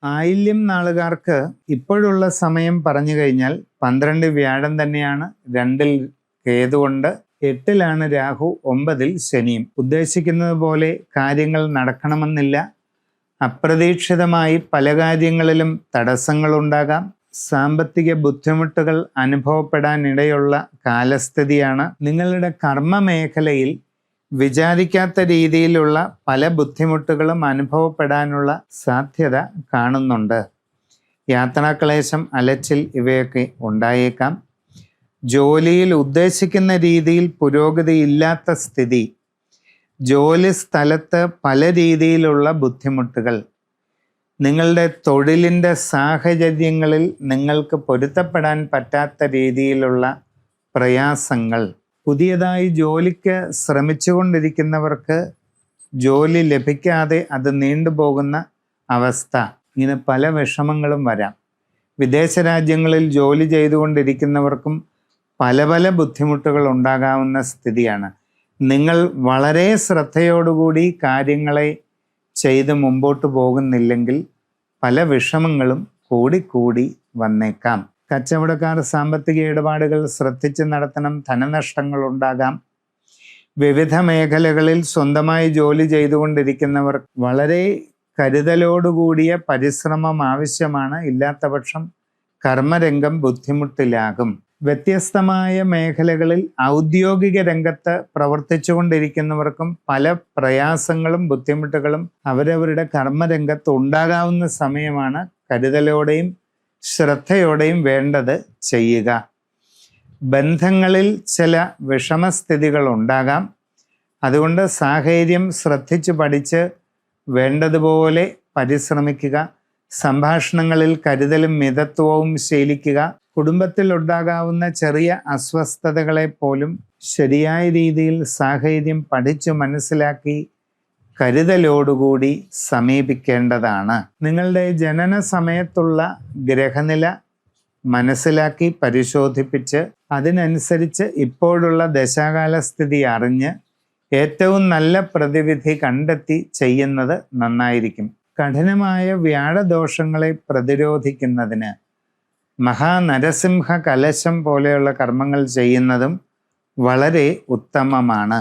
ആയില്യം നാളുകാർക്ക് ഇപ്പോഴുള്ള സമയം പറഞ്ഞു കഴിഞ്ഞാൽ 12 വ്യാഴം തന്നെയാണ്, 2-ൽ കേതുകൊണ്ട്, 8-ലാണ് രാഹു, 9-ൽ ശനിയും. ഉദ്ദേശിക്കുന്നത് പോലെ കാര്യങ്ങൾ നടക്കണമെന്നില്ല. അപ്രതീക്ഷിതമായി പല കാര്യങ്ങളിലും തടസ്സങ്ങളുണ്ടാകാം. സാമ്പത്തിക ബുദ്ധിമുട്ടുകൾ അനുഭവപ്പെടാനിടയുള്ള കാലസ്ഥിതിയാണ്. നിങ്ങളുടെ കർമ്മ മേഖലയിൽ വിചാരിക്കാത്ത രീതിയിലുള്ള പല ബുദ്ധിമുട്ടുകളും അനുഭവപ്പെടാനുള്ള സാധ്യത കാണുന്നുണ്ട്. യാത്രാക്ലേശം, അലച്ചിൽ ഇവയൊക്കെ ഉണ്ടായേക്കാം. ജോലിയിൽ ഉദ്ദേശിക്കുന്ന രീതിയിൽ പുരോഗതി ഇല്ലാത്ത സ്ഥിതി, ജോലി സ്ഥലത്ത് പല രീതിയിലുള്ള ബുദ്ധിമുട്ടുകൾ, നിങ്ങളുടെ തൊഴിലിൻ്റെ സാഹചര്യങ്ങളിൽ നിങ്ങൾക്ക് പൊരുത്തപ്പെടാൻ പറ്റാത്ത രീതിയിലുള്ള പ്രയാസങ്ങൾ, പുതിയതായി ജോലിക്ക് ശ്രമിച്ചുകൊണ്ടിരിക്കുന്നവർക്ക് ജോലി ലഭിക്കാതെ അത് നീണ്ടുപോകുന്ന അവസ്ഥ, ഇങ്ങനെ പല വിഷമങ്ങളും വരാം. വിദേശ രാജ്യങ്ങളിൽ ജോലി ചെയ്തുകൊണ്ടിരിക്കുന്നവർക്കും പല പല ബുദ്ധിമുട്ടുകൾ ഉണ്ടാകാവുന്ന സ്ഥിതിയാണ്. നിങ്ങൾ വളരെ ശ്രദ്ധയോടുകൂടി കാര്യങ്ങളെ ചെയ്ത് മുമ്പോട്ട് പോകുന്നില്ലെങ്കിൽ പല വിഷമങ്ങളും കൂടിക്കൂടി വന്നേക്കാം. കച്ചവടക്കാർ സാമ്പത്തിക ഇടപാടുകൾ ശ്രദ്ധിച്ച് നടത്തണം. ധനനഷ്ടങ്ങൾ ഉണ്ടാകാം. വിവിധ മേഖലകളിൽ സ്വന്തമായി ജോലി ചെയ്തുകൊണ്ടിരിക്കുന്നവർ വളരെ കരുതലോടുകൂടിയ പരിശ്രമം ആവശ്യമാണ്. ഇല്ലാത്ത പക്ഷം കർമ്മരംഗം ബുദ്ധിമുട്ടിലാകും. വ്യത്യസ്തമായ മേഖലകളിൽ ഔദ്യോഗിക രംഗത്ത് പ്രവർത്തിച്ചു കൊണ്ടിരിക്കുന്നവർക്കും പല പ്രയാസങ്ങളും ബുദ്ധിമുട്ടുകളും അവരവരുടെ കർമ്മരംഗത്ത് ഉണ്ടാകാവുന്ന സമയമാണ്. കരുതലോടെയും ശ്രദ്ധയോടെയും വേണ്ടത് ചെയ്യുക. ബന്ധങ്ങളിൽ ചില വിഷമസ്ഥിതികൾ ഉണ്ടാകാം. അതുകൊണ്ട് സാഹചര്യം ശ്രദ്ധിച്ചു പഠിച്ച് വേണ്ടതുപോലെ പരിശ്രമിക്കുക. സംഭാഷണങ്ങളിൽ കരുതലും മിതത്വവും ശീലിക്കുക. കുടുംബത്തിൽ ഉണ്ടാകാവുന്ന ചെറിയ അസ്വസ്ഥതകളെ പോലും ശരിയായ രീതിയിൽ സാഹചര്യം പഠിച്ചു മനസ്സിലാക്കി കരുതലോടുകൂടി സമീപിക്കേണ്ടതാണ്. നിങ്ങളുടെ ജനന സമയത്തുള്ള ഗ്രഹനില മനസ്സിലാക്കി പരിശോധിപ്പിച്ച് അതിനനുസരിച്ച് ഇപ്പോഴുള്ള ദശാകാലസ്ഥിതി അറിഞ്ഞ് ഏറ്റവും നല്ല പ്രതിവിധി കണ്ടെത്തി ചെയ്യുന്നത് നന്നായിരിക്കും. കഠിനമായ വ്യാഴദോഷങ്ങളെ പ്രതിരോധിക്കുന്നതിന് മഹാനരസിംഹ കലശം പോലെയുള്ള കർമ്മങ്ങൾ ചെയ്യുന്നതും വളരെ ഉത്തമമാണ്.